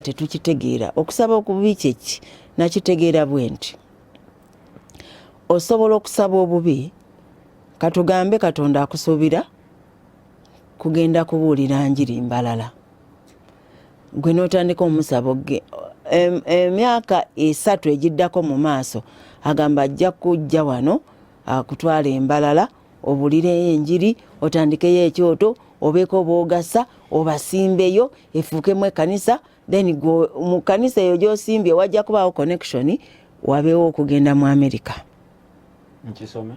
tetukitegeera. Okusaba okubi kyeki nakitegeera bwe nti osobola okusaba obubi katugambe Katonda akusuubira kugenda kubuulira njiri mbalala gwe n'otandika omusabo ge emyaka 3 egiddako mu maaso agamba ajja kujja wano akutwala embalala obulire enjiri otandikeyo ekyoto obeeko boogasa obasimbeyo efuukemu ekkanisa then mu kkanisa eyo gy'osimbye wajja kubaawo connection wabeewo okugenda mu America. Nkisome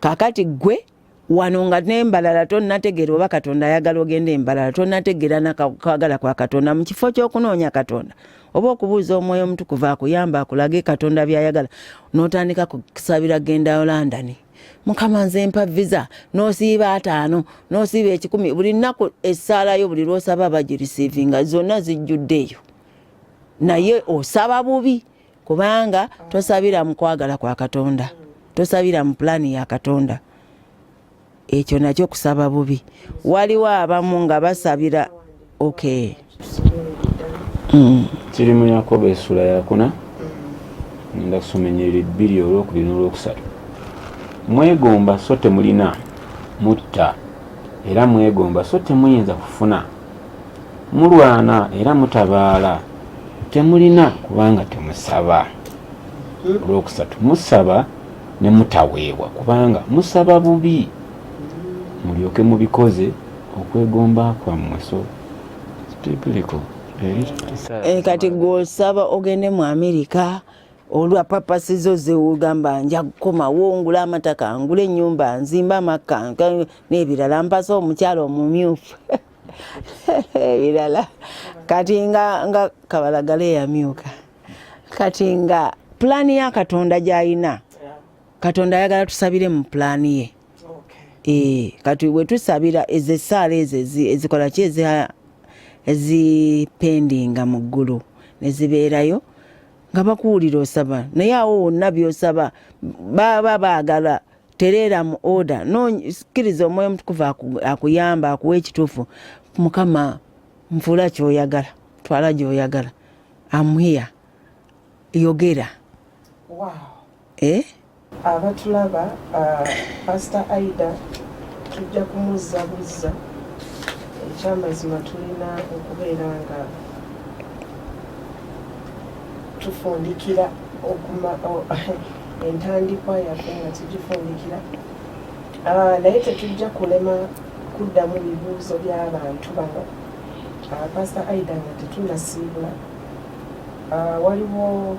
Kakati gwe wano nga n'embalala tonnategeera oba Katonda ayagala ogenda embalala tonnategeera nakwagala kwa Katonda mu kifo ky'okunoonya Katonda oba okubuuza Omwoyo Omutukuvu akuyamba akulage Katonda by'ayagala n'otandika kusabira genda London. Mukama nze mpa visa n'osiiba 5 n'osiiba 10 buli nnaku essaalayo buli lw'osaba bagirisiivinga zonna zijjuddeyo naye osaba bubi kubanga tosabira mu kwagala kwa Katonda tosabira mu plani ya Katonda. Ekyo nakyo kusaba bubi. Waliwo abamu nga basabira okay. Kiri mu Yakobo essula ya 4 ngenda kusomenyera 2 olwokubiri n'olwokusatu. Mwegomba so temulina mutta era mwegomba so temuyinza kufuna. Mulwana era mutabaala temulina kubanga temusaba. Olwokusatu musaba ne mutaweebwa kubanga musaba bubi mulyoke mubikoze okwegomba kwammwe. So biblical kati gw'osaba ogende mu America olwa papasizo zeugamba nja kukomawo ngula amataka ngula ennyumba nzimba amaka n'ebirala mpasa omukyalo omumyufu ebirala kati nga kabalagala yamyuka kati nga plani ya Katonda gy'ayina Katonda ayagala tusabire mu plani ye. Kati bwe tusabira ezessaala ezikola ki ezipendinga mu ggulu ne zibeerayo nga bakuwulira osaba naye awo wonna by'osaba baba baagala tereera mu order kkiriza Omwoyo Omutukuvu akuyamba akuwa ekituufu. Mukama nfuula ky'oyagala twala gy'oyagala amwiya yogera. Abatulaba Pastor Aida tujja kumuzzabuza ekyamazima tulina okubeera nga tufundikira entandikwa yaffe nga tugifundikira naye tetujja kulema kuddamu bibuuzo by'abantu bano. Pastor Aida nga tetunasiibula waliwo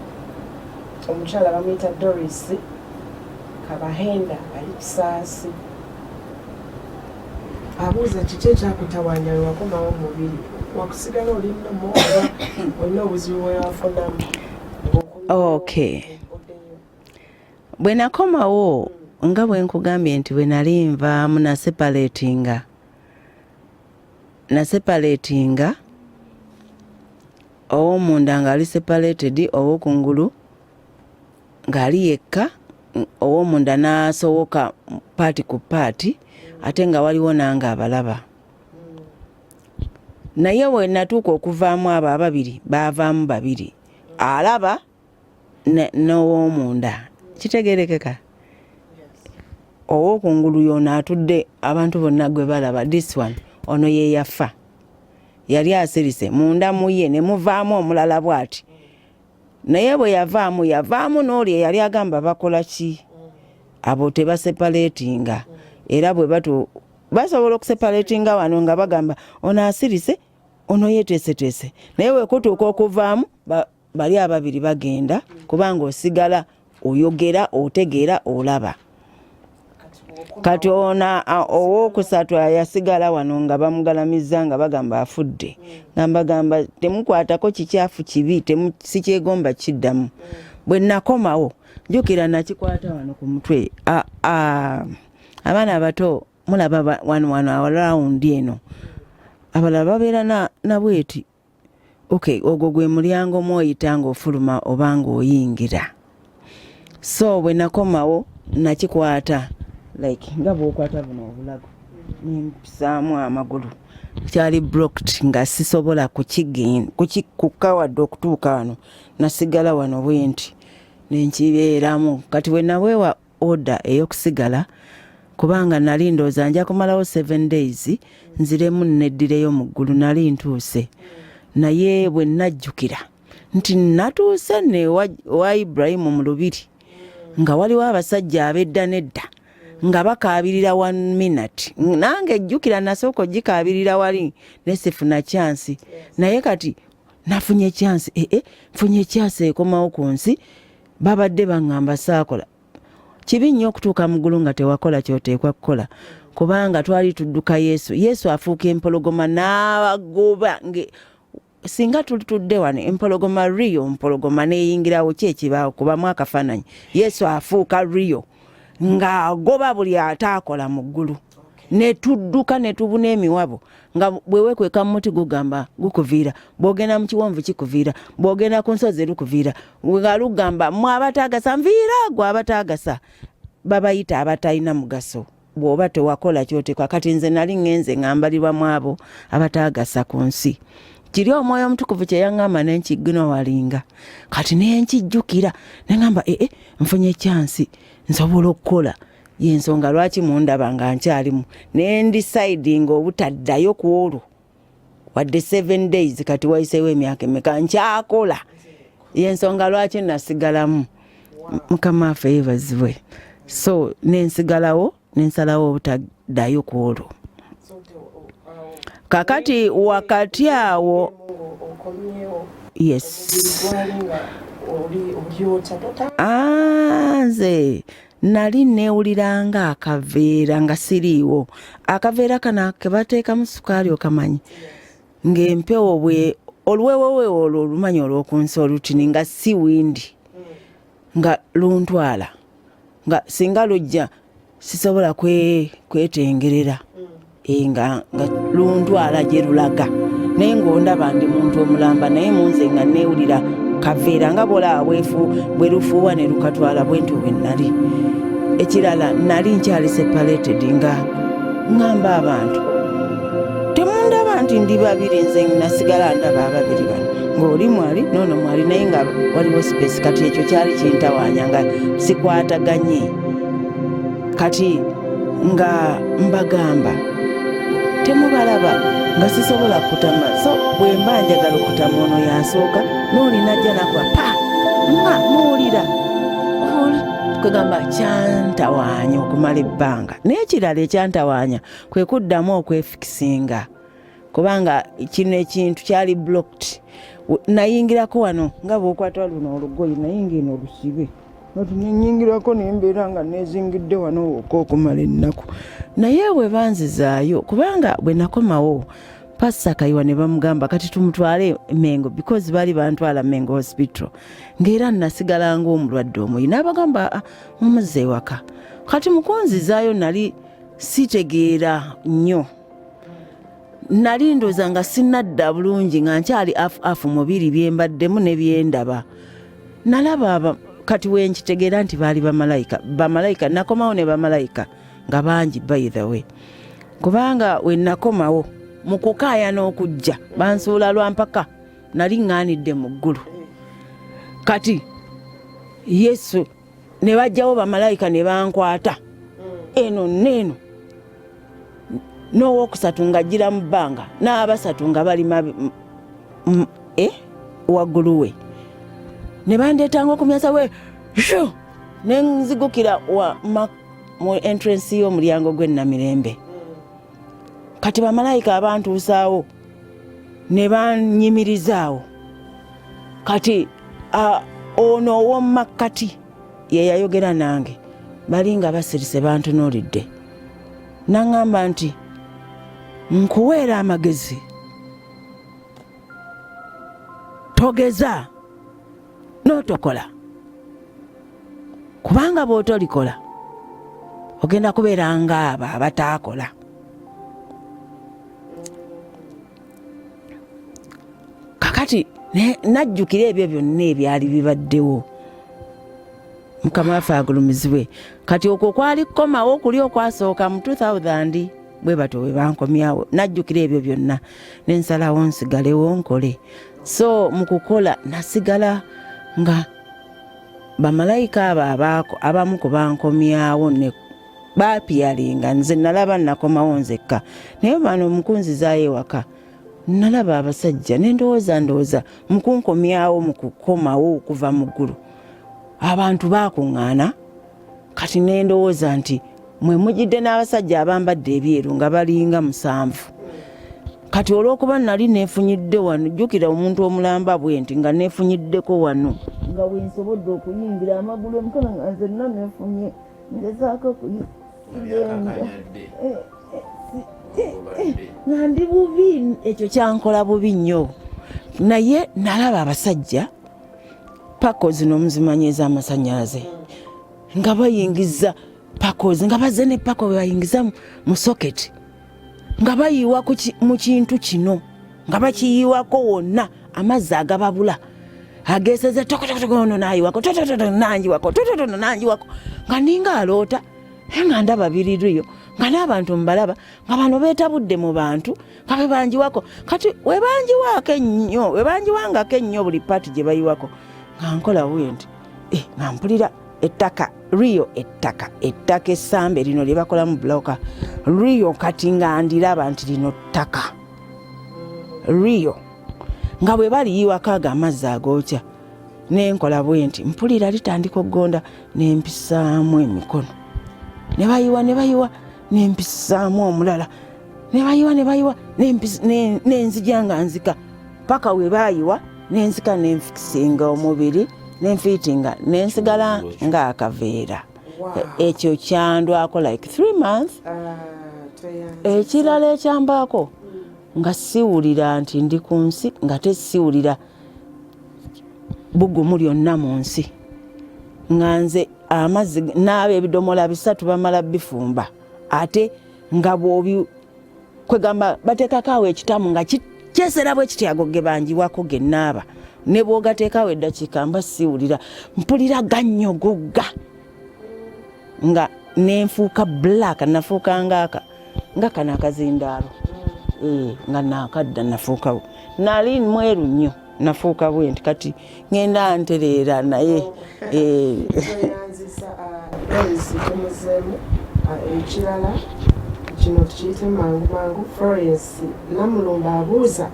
omukyala bamuyita Doris Kabahenda ali Kisaasi abuuza kiki ekyakutawanya wewakomawo omubiri wakusigala oli nnomo oba olina obuzibu bwewafunamu. Okay. Bwe nakomawo nga bwe nkugambye nti bwe nali nvaamu naseparatinga ow'omunda ng'ali separated ow'okungulu ng'ali yekka ow'omunda n'asowoka paati ku paati ate nga waliwo nange abalaba. Naye bwe natuuka okuvaamu abo ababiri baavaamu babiri alaba n'ow'omunda kitegerekeka. Ow'okungulu yoona atudde abantu bonna gwe balaba this one ono ye yafa yali asirise munda muye ne muvaamu omulala bw'ati naye bwe yavaamu n'oli yali agamba bakola ki abo tebaseparatinga era bwe basobola okuseparatinga wano nga bagamba ono asirise ono yeteeseteese naye bwe kutuuka okuvaamu bali ababiri bagenda kubanga osigala oyogera otegeera olaba. Kati ona ow'okusatu yasigala wano nga bamugalamizza nga bagamba afudde gamba temukwatako kikyafu kibi sikyegomba kiddamu. Bwe nakomawo njukira nakikwata wano ku mutwe abaana abato mulaba wano arawundi eno abalala babeera nabweti okay ogwo gwe mulyango mwoyita ng'ofuluma oba ng'oyingira. So bwe nakomawo nakikwata like nga bw'okwata buno obulago nimpisaamu amagulu kyali blocked nga sisobola kukawadde okutuuka wano nasigala wano bwenti nenkibeeramu kati we naweewa order ey'okusigala kubanga nali ndooza nja kumalawo 7 days nziremu neddireyo mu ggulu nali ntuuse naye bwe najjukira nti natuuse ne wa Ibrahimu mu lubiri nga waliwo abasajja abedda nedda nga bakaabirira 1 minute nange ejjukira nasooka ogikaabirira wali nesifuna chance naye kati nafunye chance nfunye chance ekomawo ku nsi babadde baŋŋamba saakola kibi nnyo okutuuka mu ggulu nga tewakola kyoteekwa kukola kubanga twali tudduka Yesu afuuka empologoma n'abagoba singa tulitudde wano empologoma Rio empologoma neeyingirawo kyekibaawo kubamu akafaananyi Yesu afuuka Rio ng'agoba buli ataakola mu ggulu ne tudduka ne tubuna emiwabo nga bwe weekweka mu muti gugamba gukuviira bw'ogenda mu kiwonvu kikuviira bw'ogenda ku nsozi lukuviira nga lugamba mwe abataagasa nviira gwe abataagasa babayita abatalina mugaso bw'oba tewakola kyotekwa kati nze nali ŋŋenze ŋŋambalirwa mu abo abataagasa ku nsi kiri omwoyo omutukuvu kye yaŋŋamba n'enkigino walinga kati nenkijjukira neŋŋamba nfunye chansi nsobola okukola yensonga lwaki mundaba nga nkyalimu nendisidinga obutaddayo ku olwo wadde 7 days kati wayiseewo emyaka emeka nkyakola yensonga lwaki nasigalamu mukama waffe yeebazibwe so nensigalawo nensalawo obutaddayo ku olwo kakati wakati awo yes nze nali neewuliranga akaveera nga siriiwo akaveera kana ke bateekamu sukaali okamanyi ng'empewo bwe olwewowewo olwo olumanyi olw'okunsi olutini nga si windi nga luntwala nga singa lujja sisobola kwetengerera nga luntwala gye lulaga naye ng'ondaba ndi muntu omulamba naye munze nga neewulira kaveera nga bola bwe lufuuwa ne lukatwala bwenti bwe nali ekirala nali nkyali separated nga ŋŋamba abantu temundaba nti ndi babiri nze nasigala ndaba ababiri bano ng'oli mwali noono mwali naye nga waliwo space kati ekyo kyali kintawaanya nga sikwataganye kati nga mbagamba temubalaba nga sisobola kutama so bwe mba njagala okutama ono yasooka n'olinajja nakwa pa nga muwulira kwegamba kyantawaanya okumala ebbanga naye ekirala ekyantawaanya kwe kuddamu okwefikisinga kubanga kino ekintu kyali blocked nayingirako wano nga bw'okwata luno olugoyi nayinga eno olusibe ati nenyingirako nembeera nga nezingidde wano okumala ennaku naye bwe banzizaayo kubanga bwe nakomawo Pastor Kayiwa ne bamugamba kati tumutwale Mengo because bali bantwala Mengo hospital ngera nasigala ng'omulwadde omuyi n'abagamba mumuze waka kati mukunzizaayo nali sitegeera nnyo nali ndooza nga sinadda bulungi nga nkyali afu mubiri byembaddemu ne byendaba nalaba kati wenkitegeera nti baali bamalayika nakomawo ne bamalayika nga bangi by the way kubanga we nakomawo mu kukaaya n'okujja bansuula lwampaka nali ŋŋaanidde mu ggulu kati Yesu ne bajjawo bamalayika ne bankwata eno neeno n'owookusatu ng'ajjira mu bbanga n'abasatu nga bali waggulu we ne bandeetanga okumyasa we ne nzigukira mu entrance y'omulyango gw'ennamirembe kati bamalayika abantuusaawo ne banyimirizaawo kati ono ow'omumakkati ye yayogera nange bali nga basirise bantunuulidde naŋŋamba nti nkuweera amagezi togeza n'otokola kubanga bw'otolikola ogenda kubeera ng'abo abataakola kakati najjukira ebyo byonna ebyali bibaddewo mukama waffe agulumizibwe kati okwo kwali kukomawo okuli okwasooka mu 2000 bwe bato bwe bankomyawo najjukira ebyo byonna nensalawo nsigalewo nkole. So mu kukola nasigala nga bamalayika abo abamu ku bankomyawo ne baapiyalinga nze nalaba nakomawo nzekka naye bano mukunzizaayo ewaka nalaba abasajja ndowooza mukunkomyawo mu kukomawo okuva mu ggulu abantu baakuŋŋaana kati ndowooza nti mwe mujidde n'abasajja abambadde ebyeru nga balinga 7 kati olw'okuba nali neefunyidde wano jjukira omuntu omulamba bwe nti nga neefunyiddeko wano nga wensobodde okuyingira amagulu emikono nga nze nna neefunye ngezaako okuyigenda nga ndi bubi. Ekyo kyankola bubi nnyo naye nalaba abasajja pako zino muzimanyi ez'amasannyalaze nga bayingiza pakozi nga bazze ne pako bayingiza mu soketi nga bayiwa mu kintu kino nga bakiyiwako wonna amazzi agababula ageseze tokotokono nayiwako nanjiwako nanjiwako nga ninga aloota nga ndaba biriruyo nga n'abantu mbalaba nga bano beetabudde mu bantu nga bebanjiwako kati webanjiwangako ennyo buli paati gye bayiwako nga nkola bwenti nga mpulira ettaka Rio ettaka essambe lino lye bakolamu bloka Rio kati nga ndiraba nti lino ttaka Rio nga bwe baliyiwako ago amazzi agookya nenkola bwenti mpulira litandika okugonda nempisaamu emikono ne bayiwa nempisaamu omulala ne bayiwa nenzija nga nzika paka we bayiwa nenzika nenfikisinga omubiri nenfiitinga nensigala nga akaveera. Ekyo kyandwako like 3 months. Ekirala ekyambaako nga siwulira nti ndi ku nsi nga tesiwulira bugumu lyonna mu nsi nga nze amazzi naaba ebidomola 3 bamala bifumba ate nga bwobi kwegamba bateekako ekitamu nga kyesera bwe kityago ge banjiwako ge naaba ne bwogateekawo eddakiika mba siwulira mpulira gannyogoga nga nenfuuka black nafuuka nga kana akazindaalo nga nakadda nafuukawo nali mweru nnyo nafuuka bwenti kati ngenda ntereera naye ekirala kino tukiyite mangu Florence Namulumba abuuza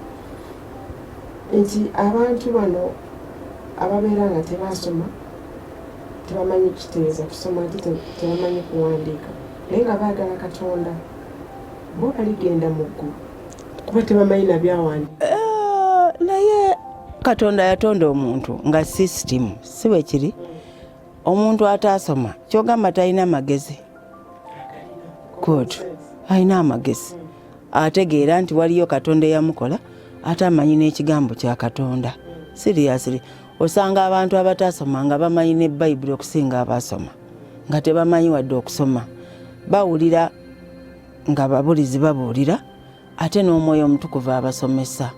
nti abantu bano ababeera nga tebasoma tebamanyi kitegeeza kusoma ate tebamanyi kuwandiika naye nga baagala Katonda bo baligenda mu ggulu kuba tebamanyi nabyawandiika. Naye Katonda yatonda omuntu nga system si bwe kiri omuntu ataasoma kyogamba talina magezi good alina amagezi ategeera nti waliyo Katonda eyamukola ate amanyi n'ekigambo kya Katonda. Seriously osanga abantu abataasoma nga bamanyi ne Bayibuli okusinga abasoma nga tebamanyi wadde okusoma bawulira nga babulizi babuulira ate n'omwoyo omutukuvu abasomesa.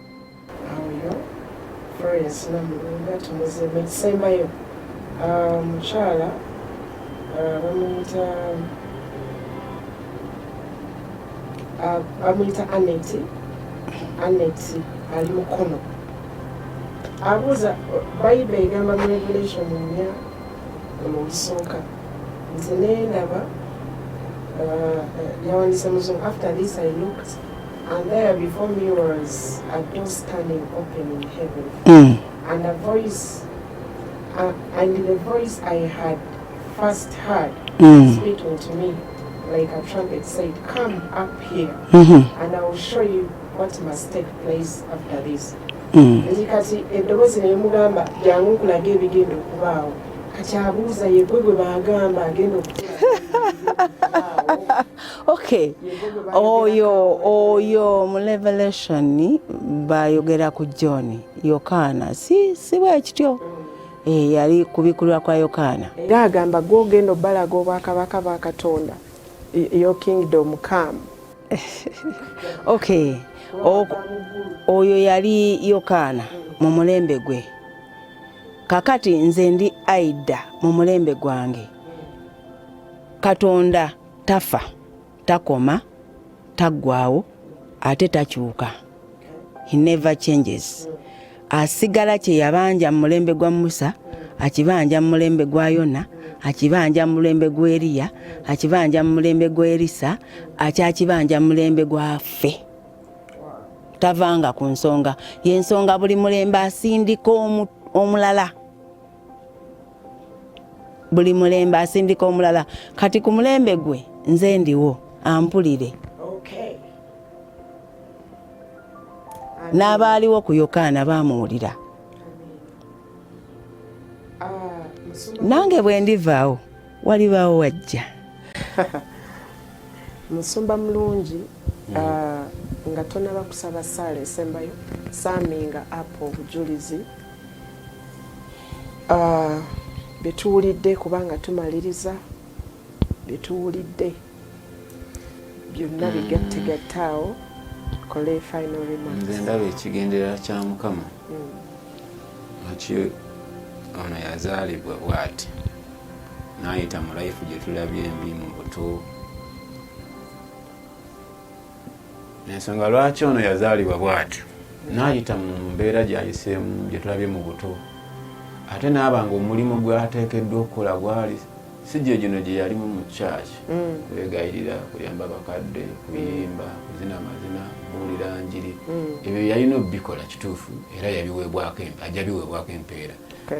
Florence Namulumba tumuzebe kisembayo mukyala bamuyita Annette ali mukono abuuza Bayibuli egamba mu Revelation 4:1 nti nendaba yawandiise muzungu after this I looked and there before me was a door standing open in heaven and a voice and the voice I had first heard speaking to me like a trumpet said, come up here and I will show you what must take place after this. Kati eddoboozi ne mugamba jangu nkulaga ebigenda okubaawo kati abuuza ye gwe gwe bagamba agenda okutula. Okay, oyo mu Revelation bayogera ku John Yokaana si bwe kityo yali kubikulwa kwa Yokaana era agamba gwogenda obbalaga obwakabaka bwa Katonda your kingdom come. Okay, oyo yali Yokaana mu mulembe gwe kakati nze ndi Aida mu mulembe gwange. Katonda tafa takoma taggwaawo ate takyuka. He never changes. Asigala kye yabanja mu mulembe gwa Musa, akibanja mu mulembe gwa Yona, akibanja mu mulembe gwa Eriya, akibanja mu mulembe gwa Erisa, akyakibanja mu mulembe gwa ffe. Tavanga ku nsonga. Y'ensonga buli mulembe asindika omulala. Buli mulembe asindika omulala. Kati ku mulembe gwe nze ndiwo ampulire. N'abaaliwo ku Yokaana baamuwulira. Nange bwe ndivaawo walibaawo wajja. Musumba mulungi nga tonaba kusaba ssaala esembayo saaminga apo obujulizi betuwulidde kubanga tumaliriza betuwulidde byonna bigattegattaawo kole final remarks. Nze ndaba ekigendera kya Mukama aki ono yazaalibwa bw'ati n'ayita mu life gye tulabye embi mu buto. Ensonga lwaki ono yazaalibwa bw'ati n'ayita mu mbeera gy'ayiseemu gye tulabye mu buto, ate n'abanga omulimu gw'ateekeddwa okukola gwali si gye gino gye yalimu mu kyaki, kwegayirira, kuyamba bakadde, kuyimba, kuzina amazina, kubuulira njiri. Ebyo yalina obbikola kituufu era ajja biweebwako empeera.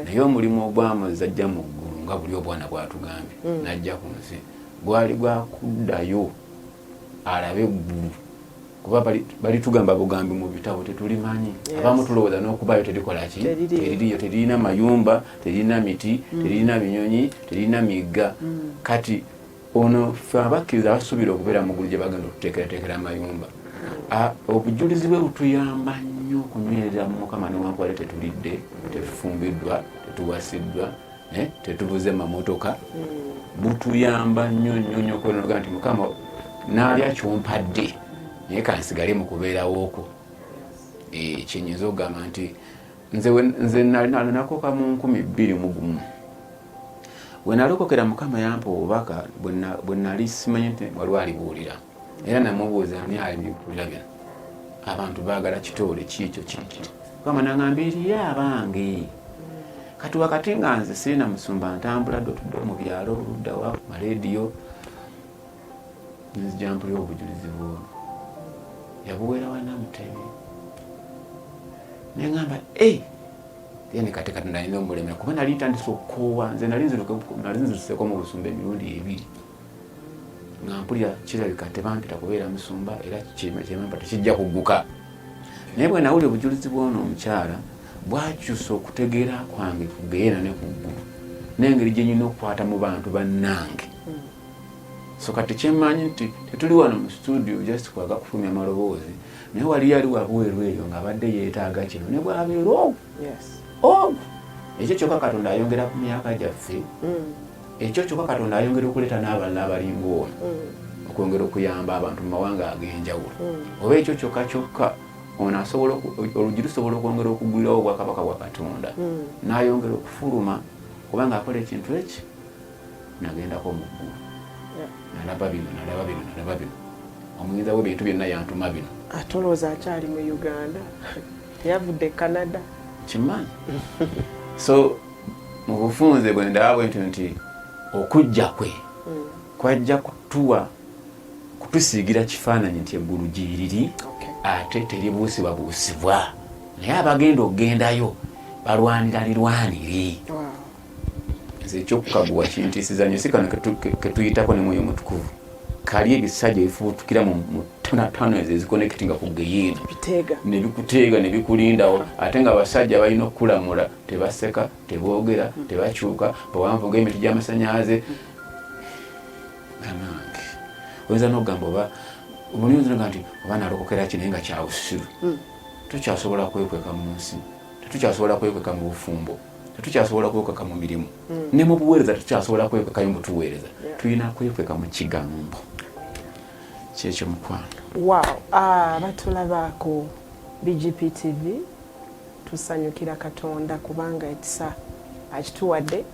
Naye omulimu ogwamuzza ajja mu ggulu nga buli obwana bw'atugambye n'ajja ku nsi gwali gwakuddayo alabe eggulu. Kuba balitugamba bugambi mu bitabo tetulimanyi. Abamu tulowooza n'okubayo terikola ki? Teririyo, terina mayumba, terina miti, terina binyonyi, terina migga. Kati ono ffe abakkiriza basuubira okubeera mu ggulu gye bagenda okuteekerateekera amayumba. Obujulizi bwe butuyamba nnyo okunywerera mu Mukama newankubadde tetulidde, tetufumbiddwa, tetuwasiddwa, tetubuze mamotoka. Butuyamba nnyo okwonoga nti Mukama n'alya kyompadde naye kansigale mu kubeerawo okwo. Kyenyinza okugamba nti nze nakoka mu 2021 bwe nalokokera Mukama yampa obubaka bwe nali simanyi nti waliwo alibuulira era namubuuza ani alibuulira bino abantu baagala kitoole kiikyo kiki. Mukama n'aŋŋamba eriyo abange kati wakati nga nze sirina musumba ntambula dotudde mu byalo oludda wa marediyo nzija mpulira obujulizi bw'ono yabuweera Wanamutebe neŋŋamba yeni kati Katonda alina omulemera kuba nali ntandise okukoowa. Nze nali nziruseeko mu busumba emirundi 2 nga mpulira kirabika tebampita kubeera musumba era kyemampa tekijja kugguka. Naye bwe nawulira obujulizi bw'ono omukyala bwakyusa okutegeera kwange kugeera ne ku ggulu n'engeri gye nyina okukwata mu bantu bannange. So kati kyemmanyi nti tetuli wano mu studio just kwaga kufulumya amaloboozi naye wali yali wabweru eyo ng'abadde yeetaaga kino ne bw'abeera ogwo. Ekyo kyokka Katonda ayongera ku myaka gyaffe. Ekyo kyokka Katonda ayongera okuleeta n'abalala abalinga ono okwongera okuyamba abantu mu mawanga ag'enjawulo. Oba ekyo kyokka ono asobola oluggi lusobola okwongera okugwirawo obwakabaka bwa Katonda n'ayongera okufuluma kubanga akola ekintu eki nagendako mu ggulu. Nalaba bino omuyinza w'ebintu byonna yantuma bino. Atolooza akyali mu Uganda yavudde Canada kimanyi. So mu bufunze bwe ndaba bwe nti okujja kwe kwajja kutusiigira kifaananyi nti eggulu gyiriri ate teribuusibwabuusibwa naye abagenda okugendayo balwanira lirwanire. Nze ekyokukaguwa kintiisiza nnyo si kano ketuyitako ne Mwoyo Mutukuvu kali ebisajja ebifubutukira mu tonatono ezo ezikonekitinga ku geyiina ne bikuteega ne bikulindawo ate nga abasajja balina okukulamula tebaseka teboogera tebakyuka bawanvuga emiti gy'amasannyalaze. Nange oyinza n'okugamba oba omulinzi nga nti oba nalokokera kino nga kyawusiru tukyasobola kwekweka mu nsi, tetukyasobola kwekweka mu bufumbo, tetukyasobola kwekweka mu mirimu ne mu buweereza tetukyasobola kwekwekayo mu tuweereza. Tulina kwekweka mu kigambo. Kyekyo mukwano. Batulabaako BGP TV tusanyukira Katonda kubanga ekisa akituwadde.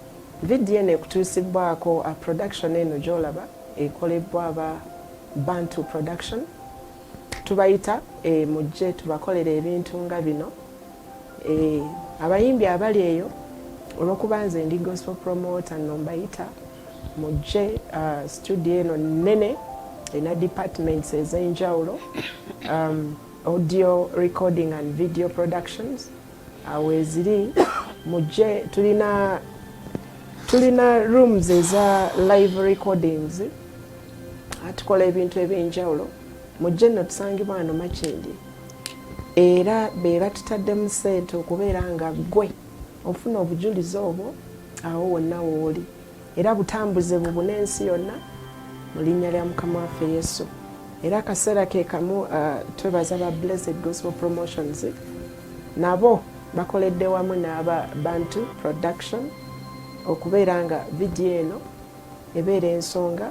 Vidiyo eno ekutuusibwako production eno gy'olaba ekolebwa aba Bantu Production tubayita mujje tubakolera ebintu nga bino. Abayimbi abali eyo olwokuba nze ndi gospel promoter nombayita mujje studio eno nnene ena departments ez'enjawulo, audio recording and video productions. Aweziri mujje tulina rooms eza live recordings, atukola ebintu ebyenjawulo. Mujje nno tusangibwa wano Makindi, era beera tutaddemu ssente okubeera nga gwe ofuna obujulizi obwo awo wonna wooli, era butambuze bubuna ensi yonna mu linnya lya Mukama waffe Yesu. Era akaseera ke kamu twebaza ba Blessed Gospel Promotions, nabo bakoledde wamu n'aba Bantu Production okubeera nga video eno ebeera ensonga,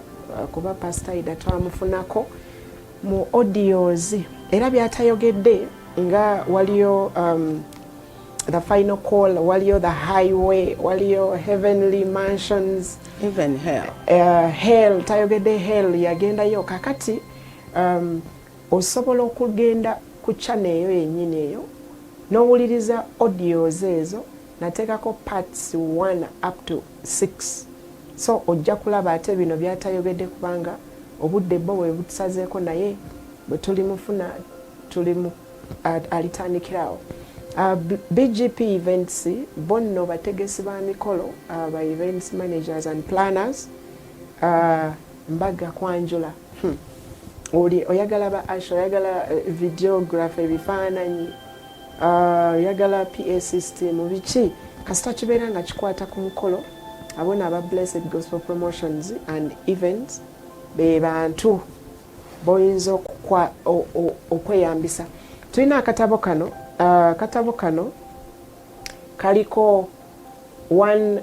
kuba Pastor Aida twamufunako mu audios era byatayogedde nga waliyo the final call, waliyo the highway, waliyo heavenly mansions, even hell. Hell tayogedde hell yagendayo. Kakati osobola okugenda ku channel eyo yennyini eyo n'owuliriza audios ezo, nateekako parts 1 up to 6, so ojja kulaba ate bino byatayogedde kubanga obudde bwo bwe butusazeeko, naye bwe tulimufuna tulimu alitandikirawo. BGP events bonno bategesi ba mikolo, ba events managers and planners, Mbaga Kwanjula, oli oyagala ba asho, oyagala videographer, ebifaananyi, oyagala PA system, biki kasita kibeera nga kikwata ku mukolo, abona aba Blessed Gospel Promotions and Events be bantu boyinza okweyambisa. Tulina akatabo kano, katabo kano kaliko one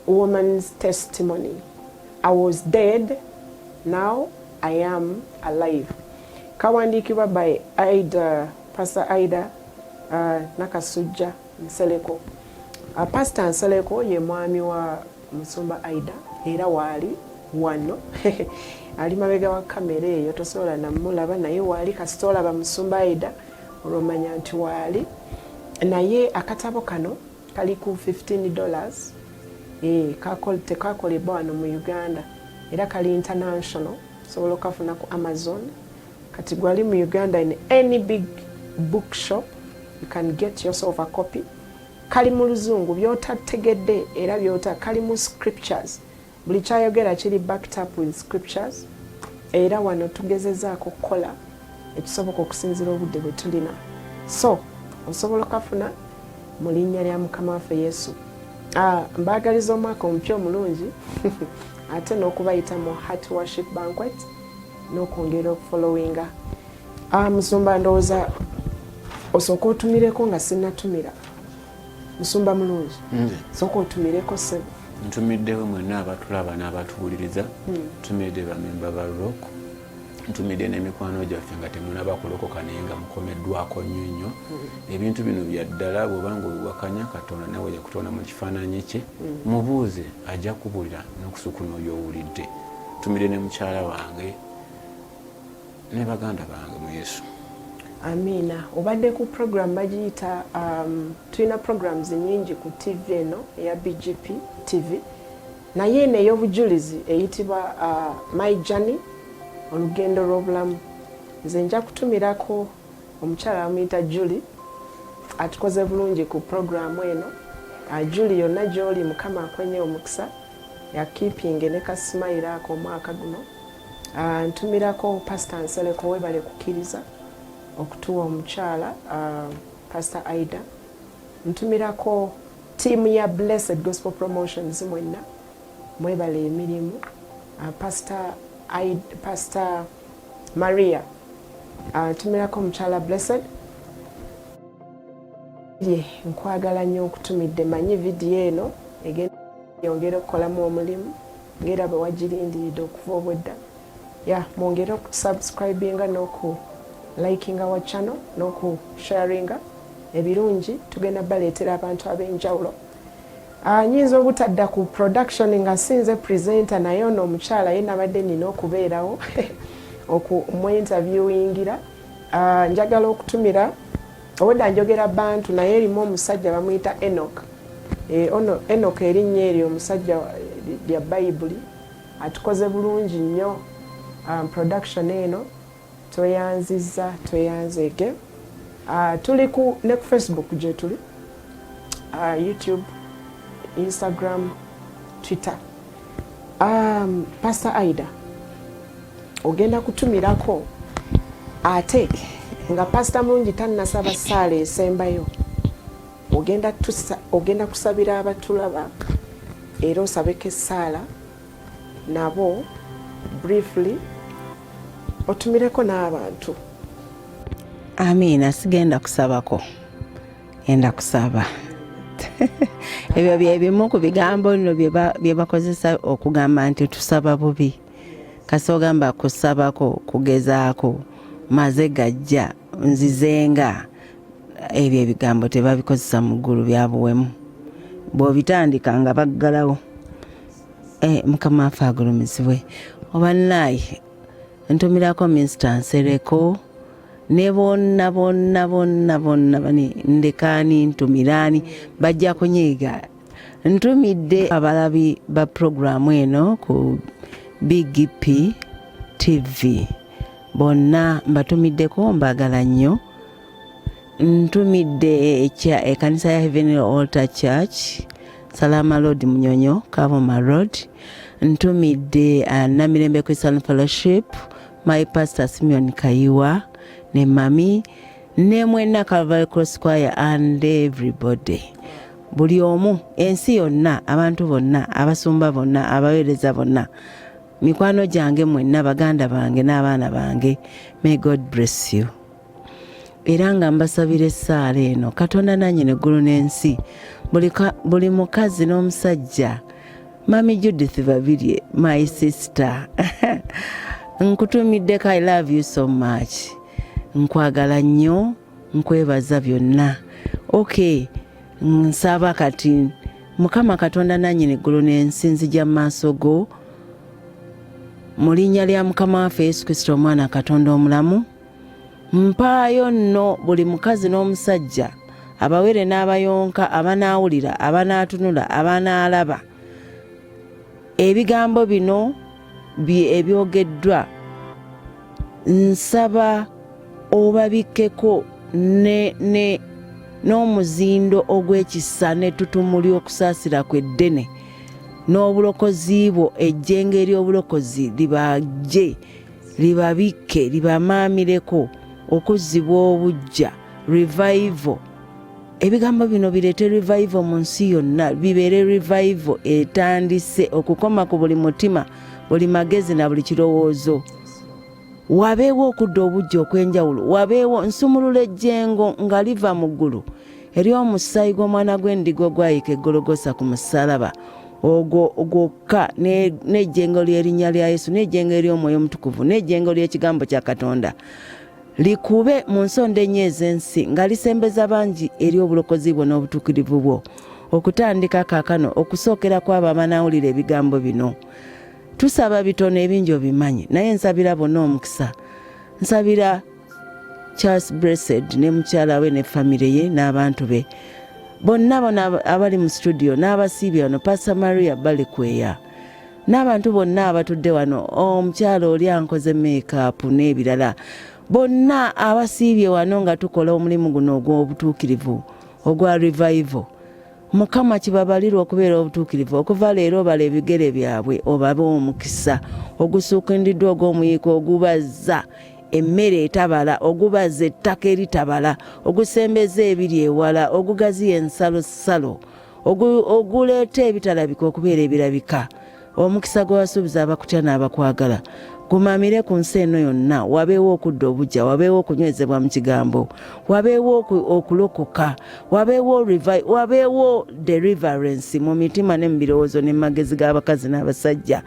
woman's testimony. I was dead, now I am alive. Kawandiikibwa by Aida, Pastor Aida Nakasujja Nseleko. Pastor Nseleko ye mwami wa Musumba Aida, era waali wano ali mabega wa kamera eyo tosobola namulaba, naye waali kasita olaba Musumba Aida olwomanya nti waali. Naye akatabo kano kali ku $15, tekakolebwa wano mu Uganda era kali international, sobola okafuna ku Amazon. Kati gwali mu Uganda in any big bookshop you can get yourself a copy. Kali mu luzungu byotategedde era byota, kali mu scriptures, buli kyayogera kiri backed up with scriptures, era wano tugezezaako kukola ekisoboka okusinzira obudde bwe tulina. So osobola okafuna mu linnya lya Mukama waffe Yesu. Mbaagaliza omwaka omupya omulungi ate n'okubayita mu Heart Worship Banquet n'okwongera okufollowinga. Musumba ndowooza osooka otumireko nga sinnatumira. Musumba mulungi, sooka otumireko ssebo. Ntumiddewo mwenna abatulaba n'abatuwuliriza, ntumidde bamemba ba Rock, ntumidde n'emikwano gyaffe nga temunaba kulokoka naye nga mukomeddwako nnyo. Ebintu bino bya ddala bw'obanga obiwakanya Katonda nawe yakutonda mu kifaananyi kye, mubuuze ajja kubuulira n'okusukuna by'owulidde. Ntumidde ne mukyala wange ne baganda bange mu Yesu. Amina. Obadde ku program bagiyita tulina programs nyingi ku TV eno eya BGP TV, naye eno ey'obujulizi eyitibwa My Journey, olugendo lw'obulamu. Nze nja kutumirako omukyala amuyita Julie atukoze bulungi ku programu eno. Julie yonna gy'oli Mukama akwenye omukisa ya keeping ne kasmile ako omwaka guno. Ntumirako Pastor Nseleko webale kukkiriza okutuwa omukyala Pastor Aida. Ntumirako team ya Blessed Gospel Promotions mwenna mwebale emirimu. Pastor Maria ntumirako omukyala Blessed. Nkwagala nnyo okutumidde, manyi video eno egenda yongera okukolamu omulimu ngera bwe wagirindiridde okuva obwedda. Mwongere okusubscribinga n'oku likinga wa channel n'oku sharinga ebirungi tugenda baleetera abantu ab'enjawulo. Nyinza obutadda ku production nga sinze presenter naye ono omukyala ye nabadde nina okubeerawo okumwinterviewingira. Njagala okutumira obudde njogera bantu naye erimu omusajja bamuyita Enoch. Enoch erinnya eryo omusajja lya Bayibuli atukoze bulungi nnyo production eno tweyanzeege. Tuli ne ku Facebook gye tuli, YouTube, Instagram, Twitter. Pastor Aida ogenda kutumirako ate nga pastor mulungi tannasaba ssaala esembayo ogenda kusabira abatulaba era osabeko essaala nabo briefly otumireko n'abantu. Amina, sigenda kusabako, enda kusaba. Ebyo byebimu ku bigambo nno bye bakozesa okugamba nti tusaba bubi. Kasi ogamba kusabako kugezaako maze gajja nzizenga, ebyo ebigambo tebabikozesa mu ggulu byabuwemu. Bw'obitandika nga baggalawo. Mukama waffe agulumizibwe. Oba naye ntumirako Mr. Nsereko ne bonna bani ndekani ntumirani bajja kunyiga. Ntumidde abalabi ba programu eno ku Big P TV. Bonna mbatumiddeko mbagala nnyo. Ntumidde ekanisa ya Heavenly Altar Church, Salama Road Munyonyo, Kavoma Road. Ntumidde Namirembe Christian Fellowship, my pastor Simeon Kayiwa, ne mami, ne mwena Calvary Cross Choir and everybody. Buli omu, ensi yonna, abantu bonna, abasumba bonna, abaweereza bonna. Mikwano gyange mwenna, baganda bange n'abaana bange. May God bless you. Era nga mbasabira essaala eno, Katonda nannyini eggulu n'ensi, buli mukazi n'omusajja. Mami Judith Babirye, my sister. Nkutumiddeko, I love you so much. Nkwagala nnyo, nkwebaza byonna. Okay, nsaba kati Mukama Katonda nannyini eggulu n'ensi, nzija mu maaso go mu linnya lya Mukama waffe Yesu Kristo omwana Katonda omulamu. Mpaayo nno buli mukazi n'omusajja, abawere n'abayonka, abanaawulira, abanaatunula, abanaalaba ebigambo bino ebyogeddwa. Nsaba obabikkeko n'omuzindo ogw'ekisa n'ettutumu ly'okusaasira kw'eddene n'obulokozi bwo, ejjengo ery'obulokozi libajje, libabikke, libamaamireko okuzzibwa obujja, revival. Ebigambo bino bireete revival mu nsi yonna, bibeere revival etandise okukoma ku buli mutima, buli magezi na buli kirowoozo. Wabeewo okudda obujja okw'enjawulo, wabeewo nsumulula ejjengo nga liva mu ggulu ery'omusaayi gw'omwana gw'endiga ogwayika eggologosa ku musaalaba, ogwo gwokka n'ejjengo ly'erinnya lya Yesu, n'ejjengo ery'omwoyo omutukuvu, n'ejjengo ly'ekigambo kya Katonda likube mu nsonda ennya ez'ensi nga lisembeza bangi eri obulokozi bwo n'obutuukirivu bwo. Okutandika kaakano okusookera kw'abo abanaawulira ebigambo bino. Tusaba bitono ebingi obimanyi, naye nsabira bonna omukisa. Nsabira Charles Blessed ne mukyala we ne famire ye n'abantu be bonna abali mu studio, n'abasiibye wano, Pastor Maria Balekweya, n'abantu bonna abatudde wano, omukyala oli ankoze make-up n'ebirala, bonna abasiibye wano nga tukola omulimu guno ogw'obutuukirivu ogwa revival. Mukama kibabalirwa okubeera obutuukirivu. Okuva leero obala ebigere byabwe, obabe omukisa ogusuukindiddwa ogw'omuyiiko ogubaza emmere etabala, ogubaza ettaka eritabala, ogusembeza ebiri ewala, ogugaziya ensalosalo, oguleeta ebitalabika okubeera ebirabika. Omukisa gwe wasuubiza abakutya n'abakwagala gumamire ku nsi eno yonna. Wabeewo okudda obujja, wabeewo okunywezebwa mu kigambo, wabeewo okulokoka, wabeewo deliverance mu mitima ne mu birowoozo ne mu magezi g'abakazi n'abasajja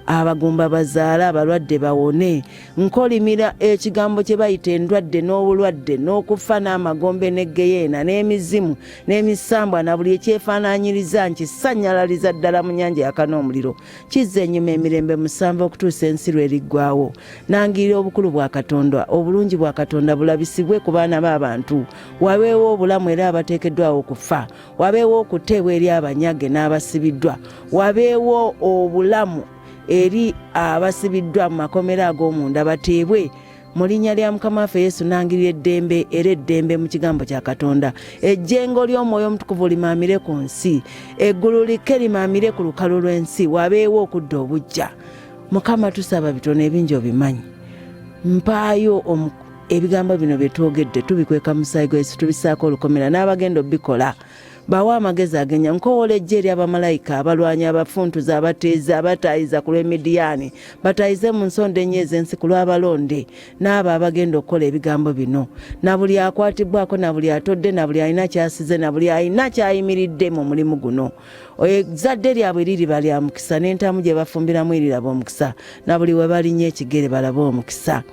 abagumba bazaala abalwadde bawone nkolimira ekigambo kye bayita endwadde n'obulwadde n'okufa n'amagombe n'eggeyeena n'emizimu n'emisambwa na buli ekyefaanaanyiriza nkisanyalaliza ddala mu nnyanja yakana omuliro kizza ennyuma emirembe 7 okutuusa ensi lweriggwawo nangirira obukulu bwa Katonda obulungi bwa Katonda bulabisibwe ku baana b'abantu wabeewo obulamu era abateekeddwawo okufa wabeewo okuteebwa eri abanyage n'abasibiddwa wabeewo obulamu eri abasibiddwa mu makomera ag'omunda bateebwe mu linnya lya Mukama waffe Yesu nangirira eddembe era eddembe mu kigambo kya Katonda ejjengo ly'omwoyo omutukuvu limaamire ku nsi eggulu likke limaamire ku lukalu lw'ensi wabeewo okudda obujja Mukama tusaba bitono ebingi obimanyi mpaayo ebigambo bino byetwogedde tubikweka musaayi gwa Yesu tubisaako olukomera n'abagenda obikola bawa amagezi agenya nkowoola ejje eri abamalayika abalwanyi abafuntuza abateeza abataayiza ku lw'Emidiyaani bataayize mu nsonda ennya ez'ensi ku lw'abalonde n'abo abagenda okukola ebigambo bino na buli akwatibwako na buli atodde na buli alina kyasize na buli alina kyayimiridde mu mulimu guno ezzadde lyabwe liriba lya mukisa n'entamu gye bafumbiramu eriraba omukisa na buli we balinnya ekigere balaba omukisa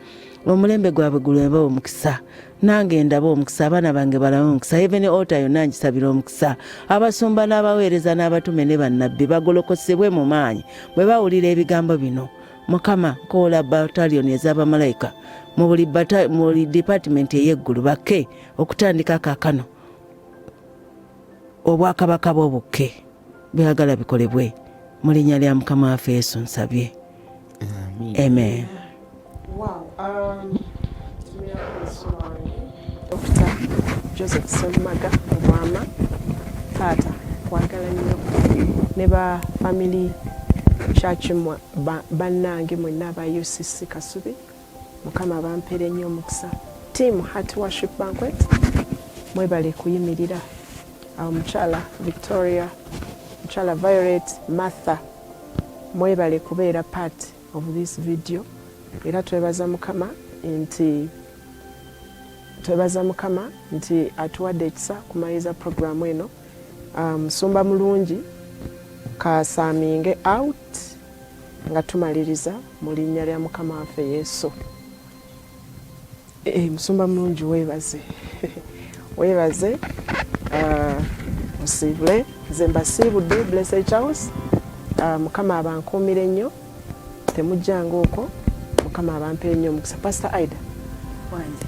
omulembe gwabwe gulwemba omukisa nange ndaba omukisa abaana bange balaba omukisa even ota yonna ngisabira omukisa abasumba n'abaweereza n'abatume ne bannabbi bagolokosebwe mu maanyi bwe bawulira ebigambo bino Mukama nkoola battalioni ez'abamalayika mu buli department ey'eggulu bakke okutandika kaakano obwakabaka bw'obukke byagala bikolebwe mu linnya lya Mukama waffe Yesu nsabye amen. Wow. Dr. Joseph Semaga Obama Tata kwagala nnyo ne ba family church bannange mwenna aba UCC Kasubi Mukama bampere nnyo omukisa team Heart Worship Banquet mwebale kuyimirira mukyala Victoria mukyala Violet Martha mwebale kubeera part of this video era twebaza Mukama nti atuwadde ekisa kumaliriza programu eno musumba mulungi kasaaminge out nga tumaliriza mu linnya lya Mukama waffe Yesu. Musumba mulungi weebaze weebaze musiibule nze mbasiibudde Blessed Charles Mukama abankuumire nnyo temujjanga okwo Mukama abampere nnyo omukisa. Pastor Aida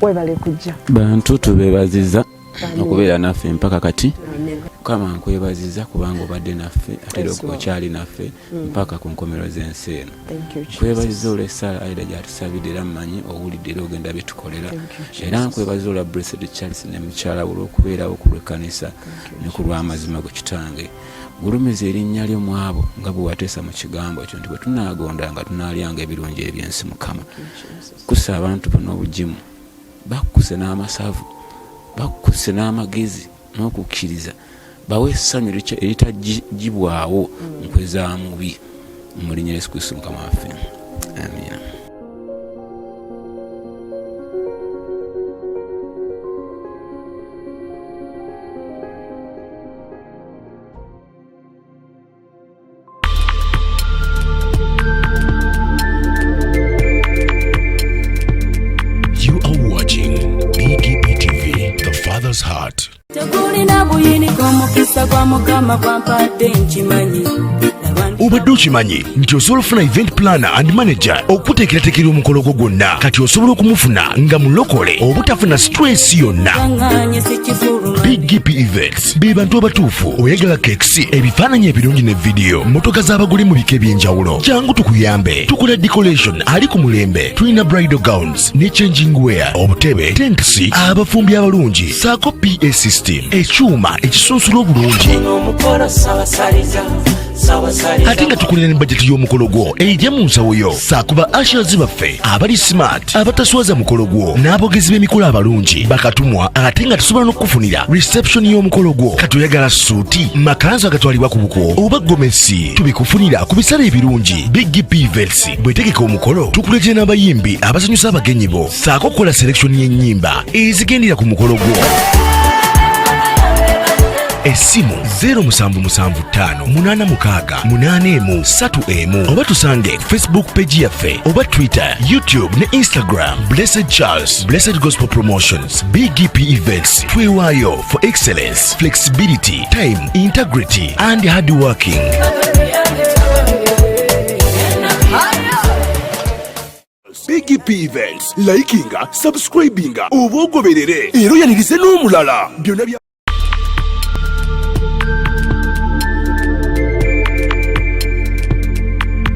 webale kujja bantu tubebaziza okubeera naffe mpaka kati Mukama nkwebaziza kubanga obadde naffe ate okyali naffe mpaka ku nkomero z'ensi eno nkwebaziza olw'essaala Aida gyatusabidde era mmanyi owulidde era ogenda bitukolera era nkwebaziza olwa Blessed Charles ne mukyala olw'okubeerawo ku lw'ekkanisa ne ku lw'amazima go kitange gulumiza erinnya lyo mu abo nga bwe wateesa mu kigambo ekyo nti bwe tunaagondanga tunaalyanga ebirungi eby'ensi Mukama kussa abantu bonna obugimu bakkuse n'amasavu bakkuse n'amagezi n'okukkiriza bawe essanyu eritagibwawo nkwezaamubi mu linnya lya Yesu Kristo Mukama waffe amiina. Heart. Obadde okimanyi nti osobola okufuna event planner and manager okuteekerateekera omukolo gwo gwonna kati osobola okumufuna nga mulokole obutafuna stress yonna. Big GP Events be bantu abatuufu oyagala cakes ebifaananyi ebirungi ne video motoka z'abagole mu bika eby'enjawulo jangu tukuyambe tukola decoration ali ku mulembe tulina bridal gowns ne changing wear obutebe tents abafumbi abalungi saako PA system ekyuma ekisunsula obulungi ate nga tukulira ne budget y'omukolo gwo ejja mu nsawo yo saakuba ushers baffe abali smart abataswaza mukolo gwo n'abogezi b'emikolo abalungi bakatumwa ate nga tusobola n'okufunira reception y'omukolo gwo katoyagala suuti makanzu agatwalibwa ku buko oba gomesi tubikufunira ku bisale ebirungi Big GP Events bwetegeka omukolo tukuletera n'abayimbi abasanyusa abagenyi bo saako kukola selection y'ennyimba ezigendera ku mukolo gwo. Essimu 0775868131 oba tusange Facebook page yaffe oba Twitter, YouTube ne Instagram. Blessed Charles, Blessed Gospel Promotions, BGP Events. Twewayo for excellence, flexibility, time, integrity and hard working. BGP Events, likinga, subscribinga, obogoberere, ero yanirize n'omulala. Byonna bya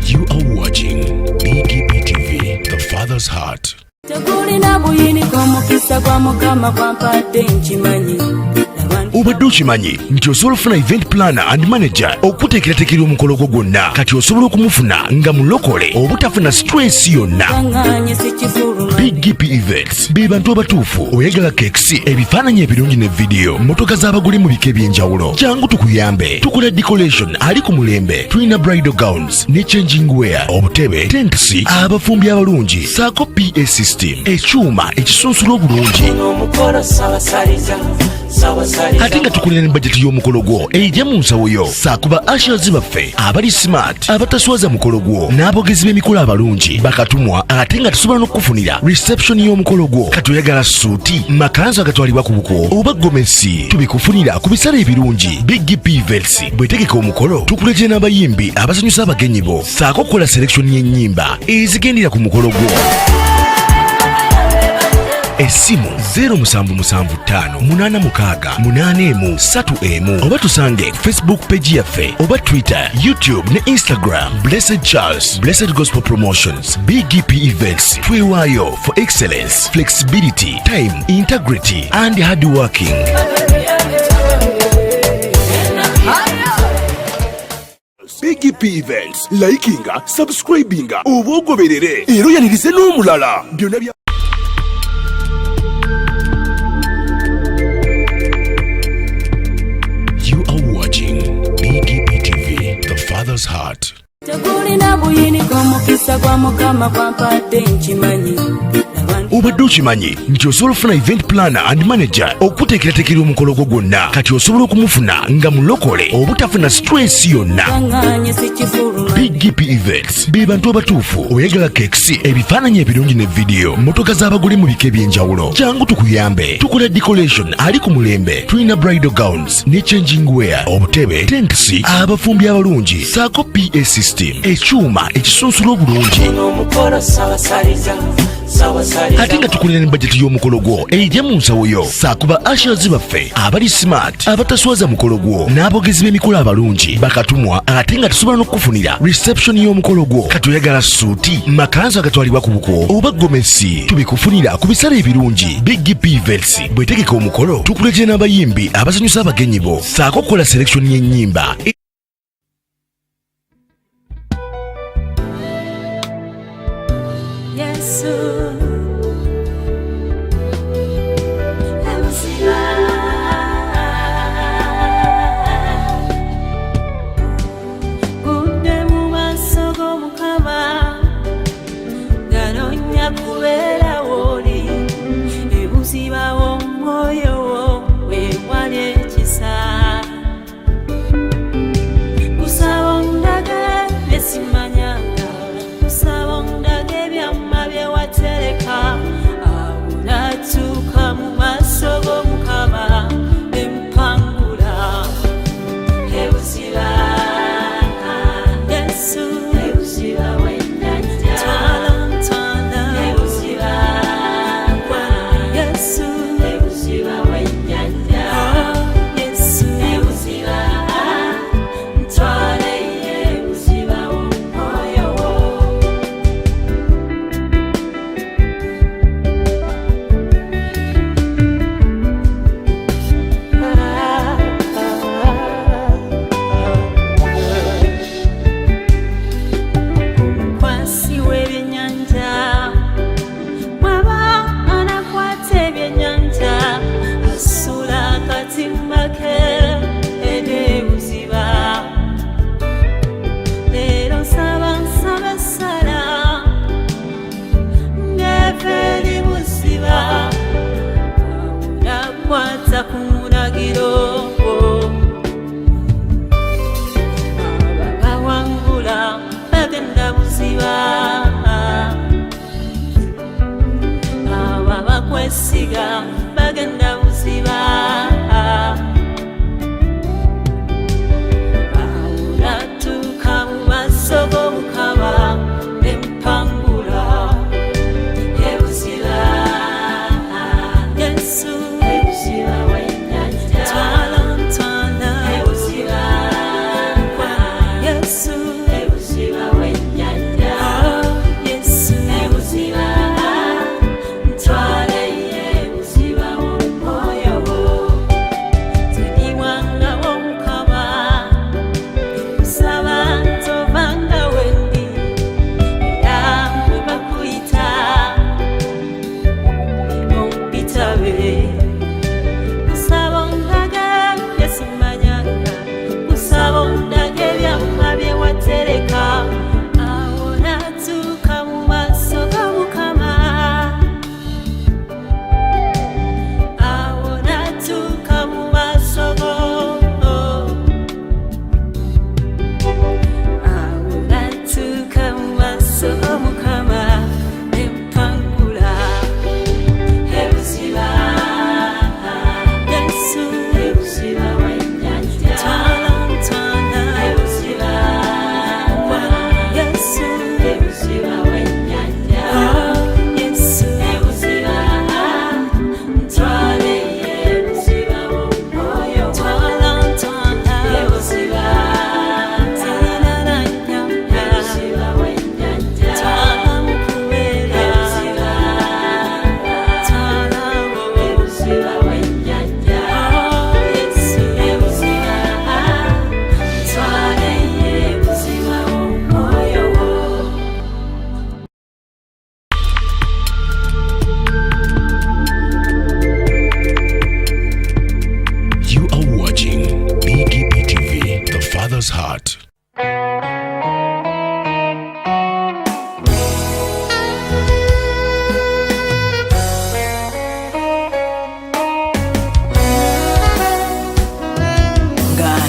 You are watching BGP TV, the Father's Heart. Obadde okimanyi nti osobola okufuna event planner and manager okuteekerateekera omukolo gwo gwonna kati osobola okumufuna nga mulokole obutafuna stress yonna. BGP Events be bantu abatuufu oyagala kekisi ebifaananyi ebirungi ne vidiyo motoka z'abagole mu bika eby'enjawulo. Jangu tukuyambe tukola decoration ali ku mulembe. Tulina bridal gowns ne changing wear, obutebe, tentsi, abafumbi abalungi saako PA system, ekyuma ekisunsula obulungi. Ate nga tukulira ne budget y'omukolo gwo ejja mu nsawo yo saakuba ushers baffe abali smart abataswaza mukolo gwo n'abogezi b'emikolo abalungi bakatumwa ate nga tusobola n'okufunira reception y'omukolo gwo. Katoyagala suuti, makanzu agatwalibwa ku buko oba gomesi tubikufunira ku bisale ebirungi. BGP Events bwetegeka omukolo tukuletera n'abayimbi abasanyusa abagenyi bo saako kukola selection y'ennyimba ezigendera ku mukolo gwo. Essimu 0775868131 oba tusange Facebook page yaffe oba Twitter, YouTube ne Instagram. Blessed Charles, Blessed Gospel Promotions, BGP Events. Twewayo for excellence, flexibility, time, integrity and hard working. BGP Events, likinga, subscribinga, obogoberere, ero yanirize n'omulala. Byonna bya You are watching BGP TV, the Father's Heart. Obadde okimanyi nti osobola okufuna event planner and manager okuteekerateekera omukolo gwo gwonna kati osobola okumufuna nga mulokole obutafuna stress yonna. BGP Events be bantu abatuufu oyagala kekisi ebifaananyi ebirungi ne vidiyo motoka z'abagole mu bika eby'enjawulo. Jangu tukuyambe tukola decoration ali ku mulembe. Tulina bridal gowns ne changing wear, obutebe, tentsi, abafumbi abalungi saako PA system, ekyuma ekisunsula obulungi. Ate nga tukulira ne budget y'omukolo gwo ejja mu nsawo yo saakuba ushers baffe abali smart abataswaza mukolo gwo n'abogezi b'emikolo abalungi bakatumwa ate nga tusobola n'okufunira reception y'omukolo gwo. Katoyagala suuti, makanzu agatwalibwa ku buko oba gomesi tubikufunira ku bisale ebirungi. BGP Events bwetegeka omukolo tukuletera n'abayimbi abasanyusa abagenyi bo saako kukola selection y'ennyimba. Kusaba ndage byamma bye watereka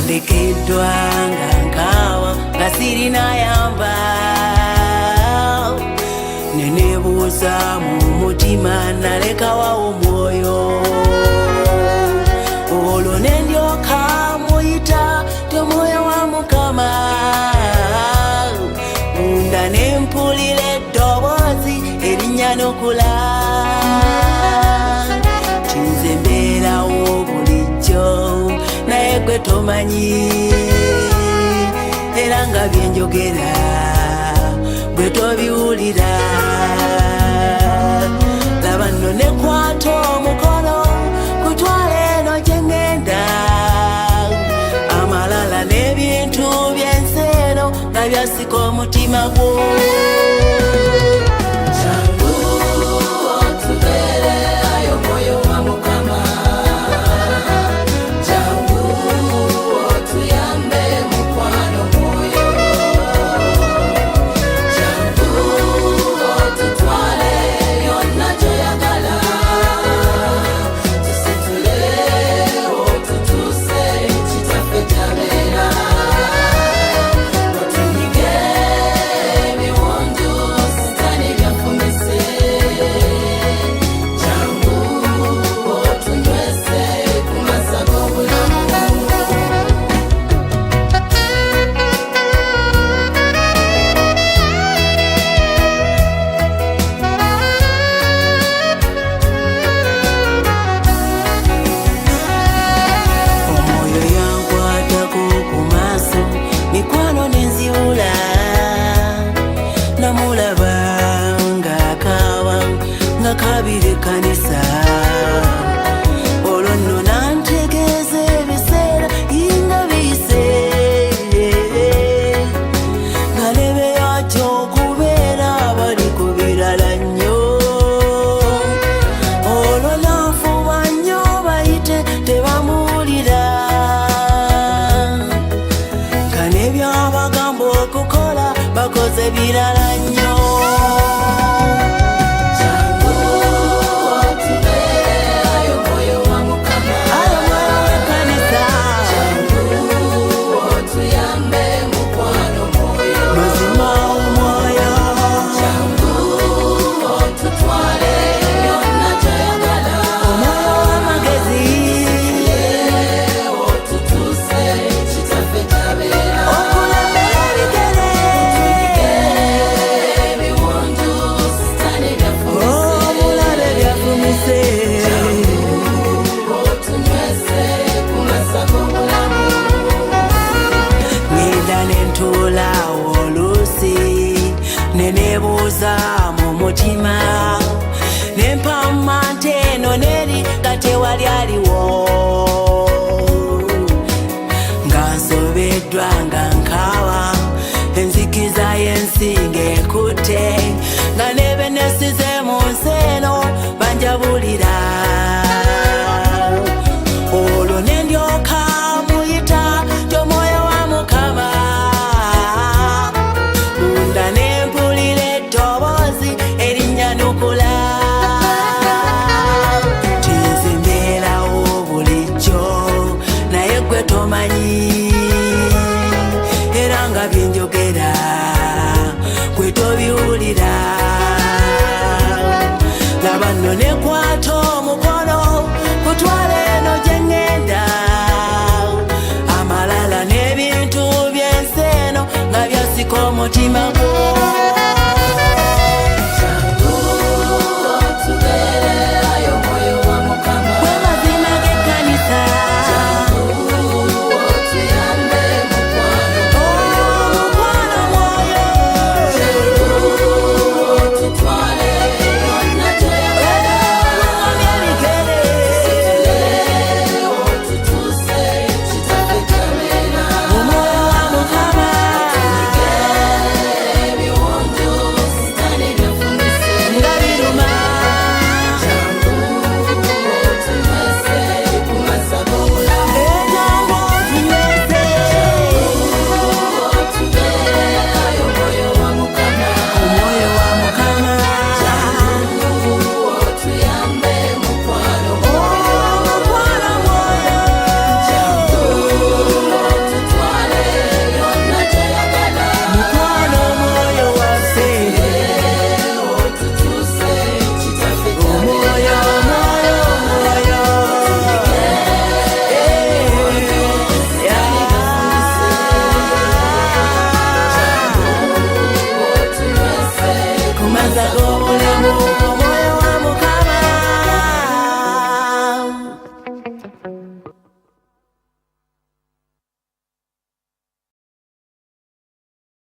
ndekeddwa nga nkaawa nga sirina yamba nenebuuza mu mutima nalekawa omwoyo olwo ne ndyoka muyita tomwoyo wa Mukama munda ne mpulira eddoboozi erinyanukula kinze mbeerawo bulijjo naye gwe tomanyi era nga byenjogera gwe tobiwulira laba nno nekwata omukono kutwala eno gye ŋŋenda amalala n'ebintu by'ensi eno nga byasika omutima gwo kabire kanisa olwo nno nantegeeza ebiseera yinga biyise nga nebeyakyo okubeera bali ku birala nnyo olwo nanfuba nnyo bayite tebamuwulira nga nebyabagamba okukola bakoze birala nnyo nenebuuza mu mutima nempamma nteno neri nga tewali aliwo nga nsobeddwa nga nkaawa enzikiza y'ensinga ekutte nga nebenesize mu nsi eno banjabulira olwo ne ndyoka muyita tomwoyo wa Mukama tomanyi era nga byenjogera gwe tobiwulira laba nno nekwata omukono kutwala eno gye ŋŋenda amalala n'ebintu by'ensi eno nga byasika omutima gwo